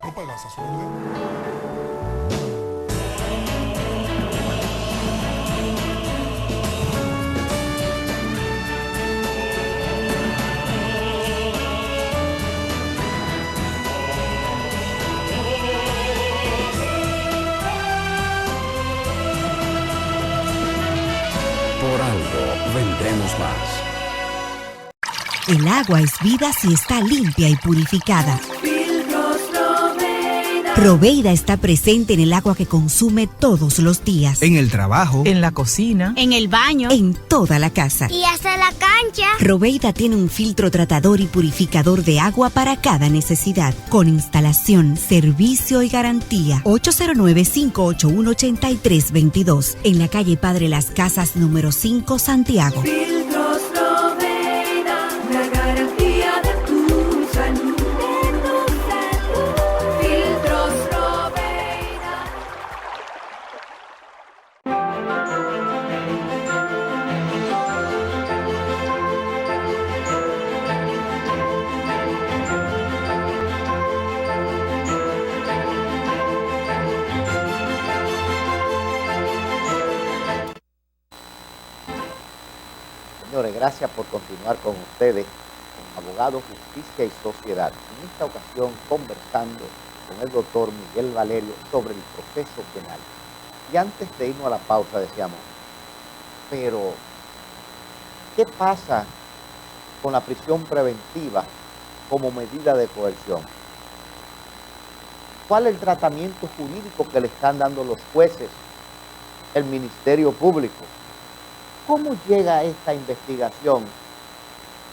Por algo vendremos más. El agua es vida si está limpia y purificada. Filtros Loveira. Proveida está presente en el agua que consume todos los días. En el trabajo, en la cocina, En el baño. En toda la casa. Y hasta la cancha. Proveida tiene un filtro tratador y purificador de agua para cada necesidad, con instalación, servicio y garantía. 809-581-8322, en la calle Padre Las Casas, número 5, Santiago. Filtros Loveira. La garantía de tu salud. Filtros Loveira. Señores, gracias por continuar con ustedes, con Abogados, Justicia y Sociedad. En esta ocasión conversando con el doctor Miguel Valerio sobre el proceso penal. Y antes de irnos a la pausa decíamos, pero ¿qué pasa con la prisión preventiva como medida de coerción? ¿Cuál es el tratamiento jurídico que le están dando los jueces, el Ministerio Público, ¿Cómo llega esta investigación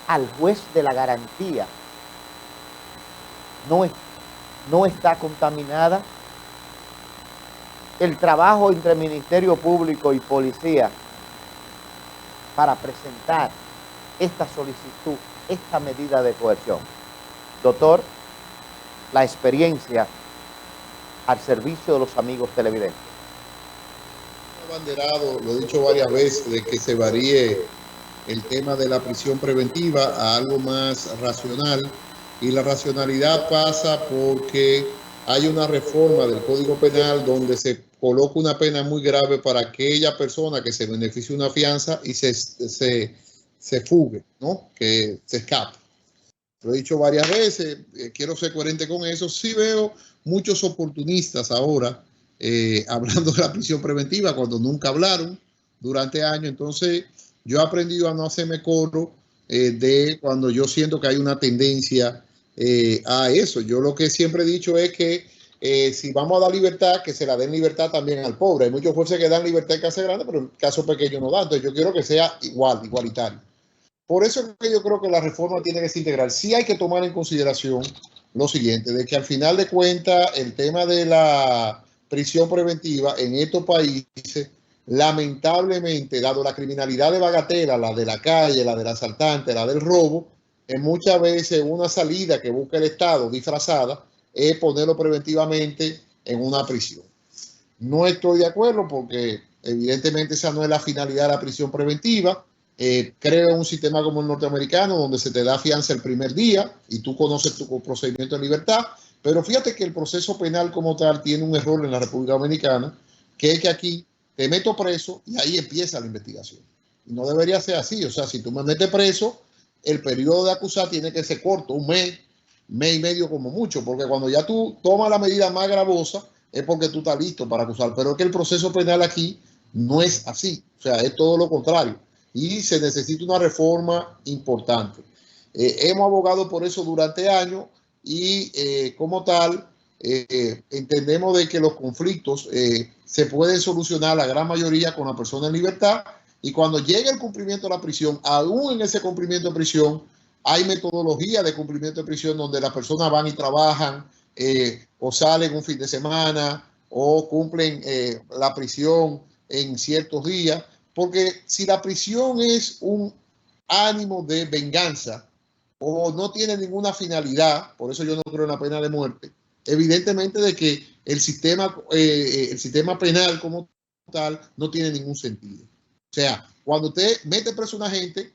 al juez de la garantía? No está contaminada. El trabajo entre Ministerio Público y Policía para presentar esta solicitud, esta medida de coerción. Doctor, la experiencia al servicio de los amigos televidentes. Abanderado, lo he dicho varias veces, de que se varíe el tema de la prisión preventiva a algo más racional, y la racionalidad pasa porque hay una reforma del Código Penal donde se coloca una pena muy grave para aquella persona que se beneficie de una fianza y se fugue, ¿no? Que se escape. Lo he dicho varias veces, quiero ser coherente con eso. Sí veo muchos oportunistas ahora hablando de la prisión preventiva cuando nunca hablaron durante años. Entonces yo he aprendido a no hacerme coro de cuando yo siento que hay una tendencia a eso. Yo lo que siempre he dicho es que si vamos a dar libertad, que se la den libertad también al pobre. Hay muchos jueces que dan libertad en casos grandes, pero en casos pequeños no dan. Entonces yo quiero que sea igualitario. Por eso es que yo creo que la reforma tiene que ser integral. Sí hay que tomar en consideración lo siguiente, de que al final de cuentas el tema de la prisión preventiva en estos países, lamentablemente, dado la criminalidad de bagatela, la de la calle, la del asaltante, la del robo, muchas veces una salida que busca el Estado disfrazada es ponerlo preventivamente en una prisión. No estoy de acuerdo porque evidentemente esa no es la finalidad de la prisión preventiva. Creo en un sistema como el norteamericano donde se te da fianza el primer día y tú conoces tu procedimiento en libertad, pero fíjate que el proceso penal como tal tiene un error en la República Dominicana, que es que aquí te meto preso y ahí empieza la investigación. Y no debería ser así. O sea, si tú me metes preso, el periodo de acusar tiene que ser corto, un mes y medio como mucho, porque cuando ya tú tomas la medida más gravosa es porque tú estás listo para acusar. Pero es que el proceso penal aquí no es así. O sea, es todo lo contrario. Y se necesita una reforma importante. Hemos abogado por eso durante años y como tal entendemos de que los conflictos se pueden solucionar la gran mayoría con la persona en libertad, y cuando llegue el cumplimiento de la prisión, aún en ese cumplimiento de prisión, hay metodología de cumplimiento de prisión donde las personas van y trabajan o salen un fin de semana o cumplen la prisión en ciertos días. Porque si la prisión es un ánimo de venganza o no tiene ninguna finalidad, por eso yo no creo en la pena de muerte, evidentemente de que el sistema penal como tal no tiene ningún sentido. O sea, cuando usted mete preso a una gente,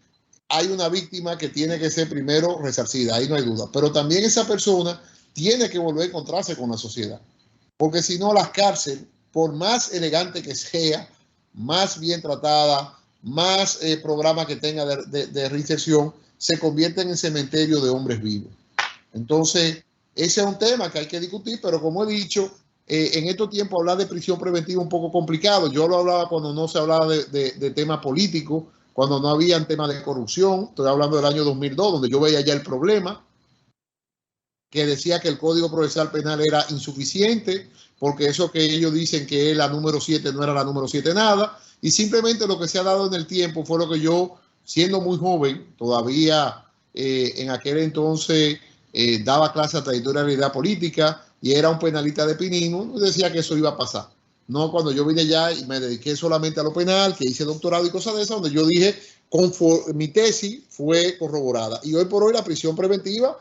hay una víctima que tiene que ser primero resarcida, ahí no hay duda. Pero también esa persona tiene que volver a encontrarse con la sociedad. Porque si no, las cárceles, por más elegante que sea, más bien tratada, más programa que tenga de reinserción, se convierten en cementerio de hombres vivos. Entonces, ese es un tema que hay que discutir, pero como he dicho, en estos tiempos hablar de prisión preventiva es un poco complicado. Yo lo hablaba cuando no se hablaba de temas políticos, cuando no había temas de corrupción. Estoy hablando del año 2002, donde yo veía ya el problema, que decía que el Código Procesal Penal era insuficiente, porque eso que ellos dicen que es la número 7 no era la número 7 nada, y simplemente lo que se ha dado en el tiempo fue lo que yo, siendo muy joven, todavía en aquel entonces daba clases de trayectorialidad política y era un penalista de Pinismo, decía que eso iba a pasar. No, cuando yo vine allá y me dediqué solamente a lo penal, que hice doctorado y cosas de esas, donde yo dije, mi tesis fue corroborada. Y hoy por hoy la prisión preventiva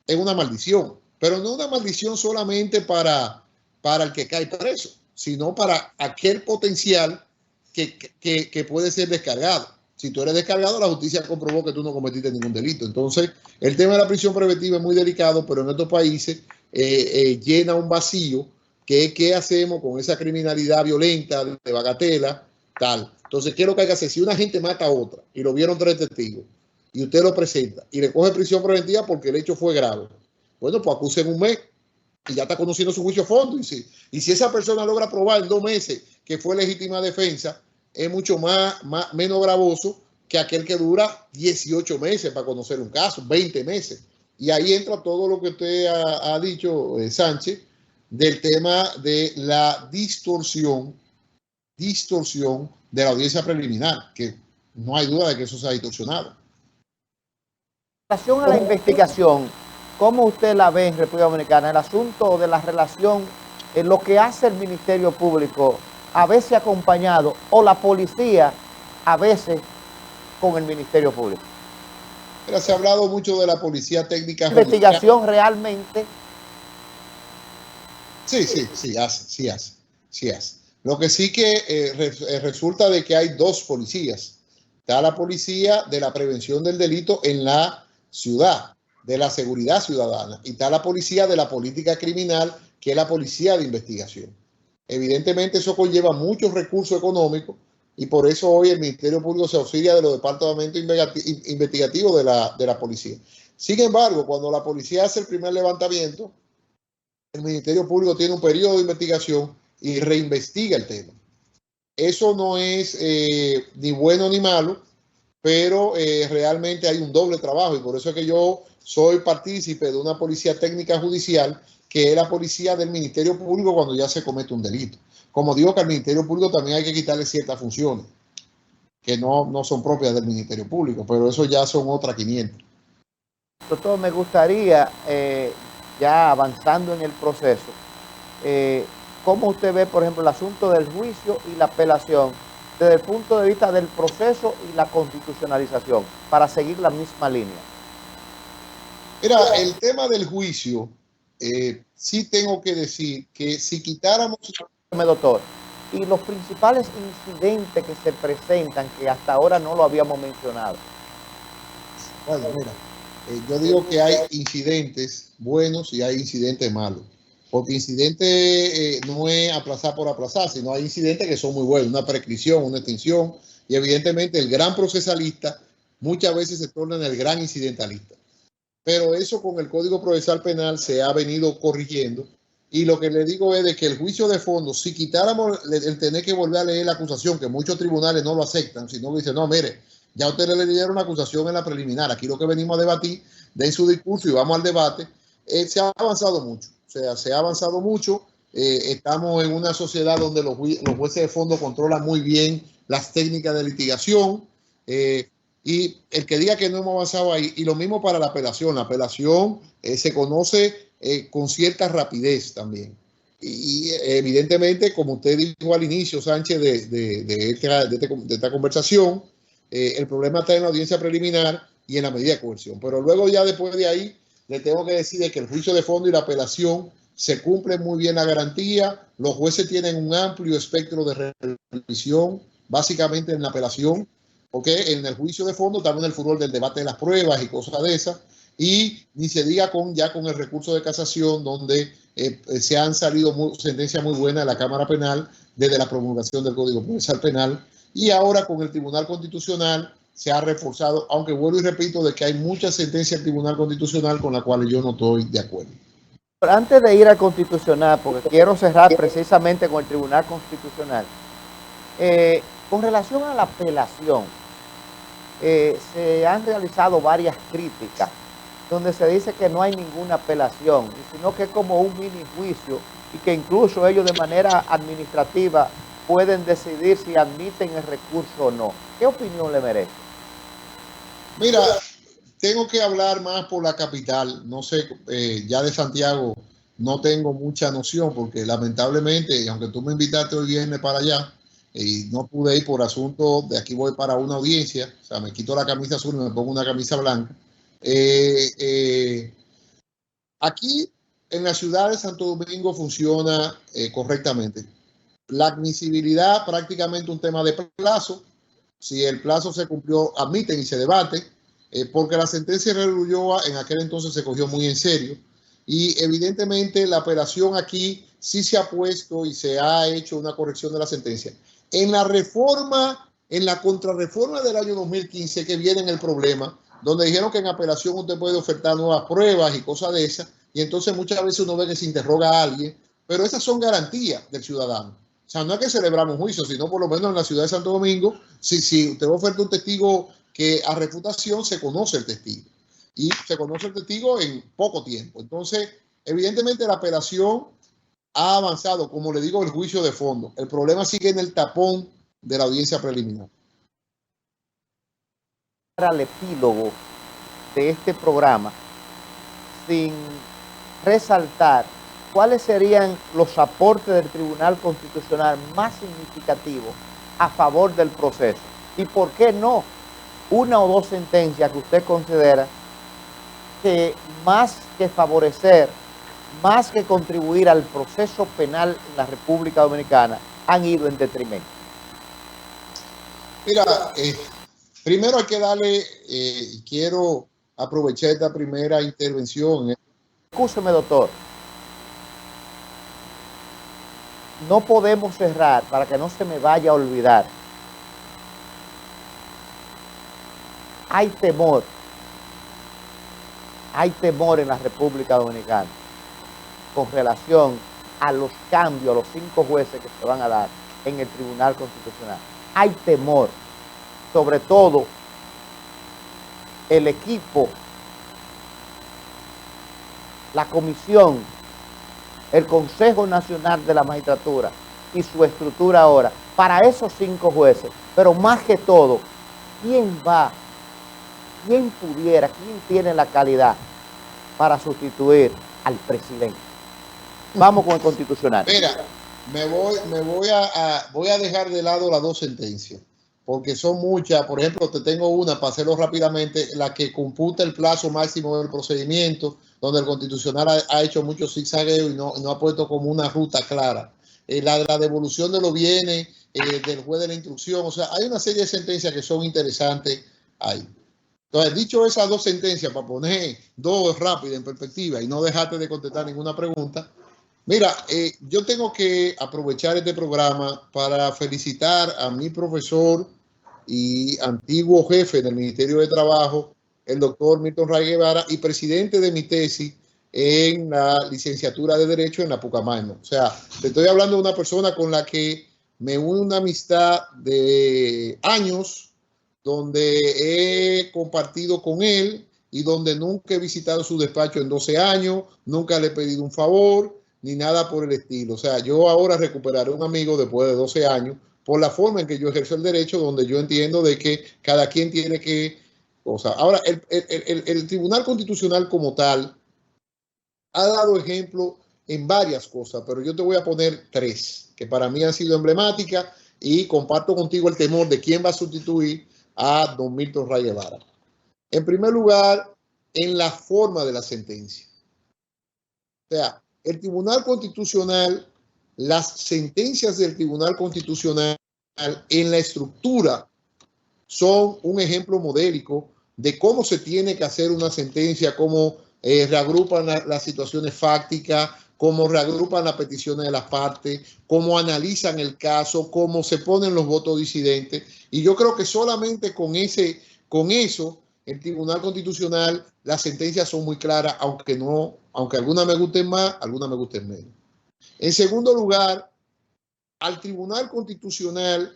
es una maldición, pero no una maldición solamente para el que cae preso, sino para aquel potencial que puede ser descargado. Si tú eres descargado, la justicia comprobó que tú no cometiste ningún delito. Entonces, el tema de la prisión preventiva es muy delicado, pero en estos países llena un vacío, que es qué hacemos con esa criminalidad violenta, de bagatela, tal. Entonces, ¿qué es lo que hay que hacer? Si una gente mata a otra, y lo vieron 3 testigos, y usted lo presenta, y le coge prisión preventiva porque el hecho fue grave, bueno, pues acusen un mes, y ya está conociendo su juicio a fondo. Y si esa persona logra probar en 2 meses que fue legítima defensa, es mucho menos gravoso que aquel que dura 18 meses para conocer un caso, 20 meses. Y ahí entra todo lo que usted ha dicho, Sánchez, del tema de la distorsión de la audiencia preliminar, que no hay duda de que eso se ha distorsionado. En relación a la investigación, ¿cómo usted la ve en República Dominicana? El asunto de la relación, lo que hace el Ministerio Público, a veces acompañado, o la policía, a veces con el Ministerio Público. Pero se ha hablado mucho de la policía técnica. ¿Investigación realmente? Sí hace. Lo que sí que resulta de que hay dos policías. Está la policía de la prevención del delito en la ciudad, de la seguridad ciudadana, y está la policía de la política criminal, que es la policía de investigación. Evidentemente eso conlleva muchos recursos económicos y por eso hoy el Ministerio Público se auxilia de los departamentos investigativos de la policía. Sin embargo, cuando la policía hace el primer levantamiento, el Ministerio Público tiene un periodo de investigación y reinvestiga el tema. Eso no es ni bueno ni malo, pero realmente hay un doble trabajo y por eso es que yo soy partícipe de una policía técnica judicial que es la policía del Ministerio Público cuando ya se comete un delito. Como digo que al Ministerio Público también hay que quitarle ciertas funciones que no son propias del Ministerio Público, pero eso ya son otras 500. Doctor, me gustaría, ya avanzando en el proceso, ¿cómo usted ve, por ejemplo, el asunto del juicio y la apelación desde el punto de vista del proceso y la constitucionalización, para seguir la misma línea? Mira, el tema del juicio, sí tengo que decir que si quitáramos... Doctor, y los principales incidentes que se presentan, que hasta ahora no lo habíamos mencionado. Bueno, mira, yo digo que hay incidentes buenos y hay incidentes malos. Porque incidente no es aplazar por aplazar, sino hay incidentes que son muy buenos, una prescripción, una extinción, y evidentemente el gran procesalista muchas veces se torna en el gran incidentalista. Pero eso con el Código Procesal Penal se ha venido corrigiendo, y lo que le digo es de que el juicio de fondo, si quitáramos el tener que volver a leer la acusación, que muchos tribunales no lo aceptan, sino que dicen, no, mire, ya ustedes le dieron una acusación en la preliminar, aquí lo que venimos a debatir, den su discurso y vamos al debate, se ha avanzado mucho. O sea, se ha avanzado mucho. Estamos en una sociedad donde los jueces de fondo controlan muy bien las técnicas de litigación. Y el que diga que no hemos avanzado ahí, y lo mismo para la apelación. La apelación se conoce con cierta rapidez también. Y evidentemente, como usted dijo al inicio, Sánchez, de esta conversación, el problema está en la audiencia preliminar y en la medida de coerción. Pero luego ya después de ahí, le tengo que decir que el juicio de fondo y la apelación se cumple muy bien la garantía. Los jueces tienen un amplio espectro de revisión, básicamente en la apelación, porque en el juicio de fondo también el furor del debate de las pruebas y cosas de esas, y ni se diga ya con el recurso de casación, donde se han salido sentencias muy buenas de la Cámara Penal desde la promulgación del Código Procesal Penal, y ahora con el Tribunal Constitucional se ha reforzado, aunque vuelvo y repito de que hay muchas sentencias del Tribunal Constitucional con las cuales yo no estoy de acuerdo. Pero antes de ir al Constitucional, porque quiero cerrar precisamente con el Tribunal Constitucional, con relación a la apelación, se han realizado varias críticas donde se dice que no hay ninguna apelación, sino que es como un mini juicio y que incluso ellos de manera administrativa pueden decidir si admiten el recurso o no. ¿Qué opinión le merece? Mira, tengo que hablar más por la capital. No sé, ya de Santiago no tengo mucha noción porque lamentablemente, aunque tú me invitaste hoy viernes para allá y no pude ir por asunto de aquí voy para una audiencia, o sea, me quito la camisa azul y me pongo una camisa blanca. Aquí en la ciudad de Santo Domingo funciona correctamente. La admisibilidad prácticamente un tema de plazo. Si el plazo se cumplió, admiten y se debate, porque la sentencia de Ulloa en aquel entonces se cogió muy en serio. Y evidentemente la apelación aquí sí se ha puesto y se ha hecho una corrección de la sentencia. En la reforma, en la contrarreforma del año 2015 que viene en el problema, donde dijeron que en apelación usted puede ofertar nuevas pruebas y cosas de esas, y entonces muchas veces uno ve que se interroga a alguien, pero esas son garantías del ciudadano. O sea, no es que celebramos un juicio, sino por lo menos en la ciudad de Santo Domingo, si usted oferta un testigo que a refutación, se conoce el testigo. Y se conoce el testigo en poco tiempo. Entonces, evidentemente la apelación ha avanzado, como le digo, el juicio de fondo. El problema sigue en el tapón de la audiencia preliminar. al epílogo de este programa sin resaltar cuáles serían los aportes del Tribunal Constitucional más significativos a favor del proceso y por qué no una o dos sentencias que usted considera que más que favorecer, más que contribuir al proceso penal en la República Dominicana, han ido en detrimento. Mira, primero hay que darle, quiero aprovechar esta primera intervención. Escúcheme, doctor. No podemos cerrar, para que no se me vaya a olvidar. Hay temor en la República Dominicana con relación a los cambios, a los 5 jueces que se van a dar en el Tribunal Constitucional. Hay temor, sobre todo el equipo, la comisión, el Consejo Nacional de la Magistratura y su estructura ahora, para esos 5 jueces, pero más que todo, ¿quién pudiera, quién tiene la calidad para sustituir al presidente? Vamos con el constitucional. Mira, voy a dejar de lado las 2 sentencias, porque son muchas. Por ejemplo, te tengo una, para hacerlo rápidamente, la que computa el plazo máximo del procedimiento, donde el Constitucional ha hecho mucho zigzagueo y no ha puesto como una ruta clara. La devolución de los bienes del juez de la instrucción. O sea, hay una serie de sentencias que son interesantes ahí. Entonces, dicho esas 2 sentencias, para poner 2 rápidas en perspectiva y no dejarte de contestar ninguna pregunta, mira, yo tengo que aprovechar este programa para felicitar a mi profesor y antiguo jefe del Ministerio de Trabajo, el doctor Milton Ray Guevara, y presidente de mi tesis en la licenciatura de Derecho en la Pucamaima. O sea, te estoy hablando de una persona con la que me une una amistad de años, donde he compartido con él y donde nunca he visitado su despacho en 12 años, nunca le he pedido un favor, ni nada por el estilo. O sea, yo ahora recuperaré un amigo después de 12 años por la forma en que yo ejerzo el derecho, donde yo entiendo de que cada quien tiene que... O sea, ahora, el Tribunal Constitucional como tal ha dado ejemplo en varias cosas, pero yo te voy a poner 3 que para mí han sido emblemáticas y comparto contigo el temor de quién va a sustituir a don Milton Ray Guevara. En primer lugar, en la forma de la sentencia. O sea, el Tribunal Constitucional, las sentencias del Tribunal Constitucional en la estructura son un ejemplo modélico de cómo se tiene que hacer una sentencia, cómo reagrupan las situaciones fácticas, cómo reagrupan las peticiones de las partes, cómo analizan el caso, cómo se ponen los votos disidentes. Y yo creo que solamente con eso, el Tribunal Constitucional, las sentencias son muy claras, aunque algunas me gusten más, algunas me gusten menos. En segundo lugar, al Tribunal Constitucional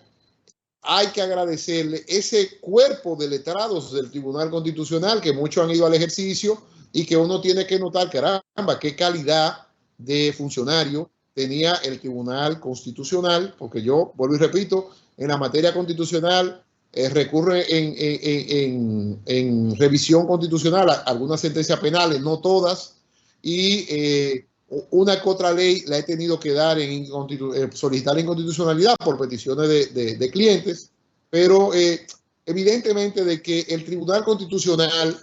hay que agradecerle ese cuerpo de letrados del Tribunal Constitucional, que muchos han ido al ejercicio y que uno tiene que notar, caramba, qué calidad de funcionario tenía el Tribunal Constitucional, porque yo, vuelvo y repito, en la materia constitucional recurre en revisión constitucional a algunas sentencias penales, no todas, y una que otra ley la he tenido que dar solicitar inconstitucionalidad por peticiones de clientes, pero evidentemente de que el Tribunal Constitucional,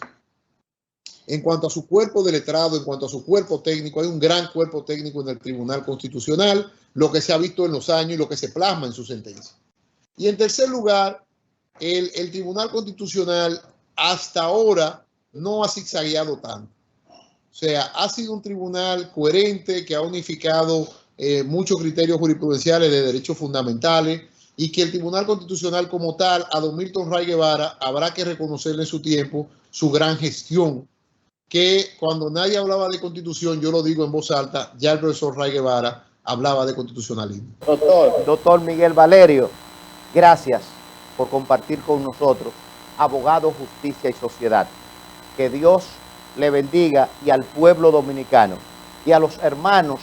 en cuanto a su cuerpo de letrado, en cuanto a su cuerpo técnico, hay un gran cuerpo técnico en el Tribunal Constitucional, lo que se ha visto en los años y lo que se plasma en su sentencia. Y en tercer lugar, el Tribunal Constitucional hasta ahora no ha zigzagueado tanto. O sea, ha sido un tribunal coherente que ha unificado muchos criterios jurisprudenciales de derechos fundamentales y que el Tribunal Constitucional como tal, a don Milton Ray Guevara, habrá que reconocerle en su tiempo su gran gestión, que cuando nadie hablaba de constitución, yo lo digo en voz alta, ya el profesor Ray Guevara hablaba de constitucionalismo. Doctor Miguel Valerio, gracias por compartir con nosotros, abogado, justicia y sociedad. Que Dios le bendiga y al pueblo dominicano y a los hermanos,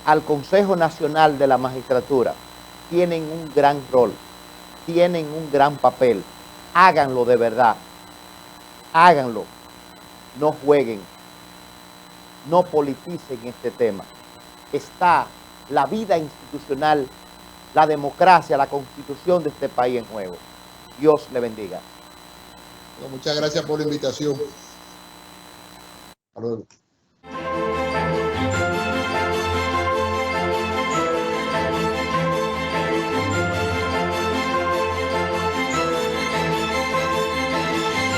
al Consejo Nacional de la Magistratura. Tienen un gran rol, tienen un gran papel. Háganlo de verdad, Háganlo. No jueguen. No politicen este tema. Está la vida institucional, la democracia, la constitución de este país en juego. Dios le bendiga. Bueno, muchas gracias por la invitación. Hasta luego.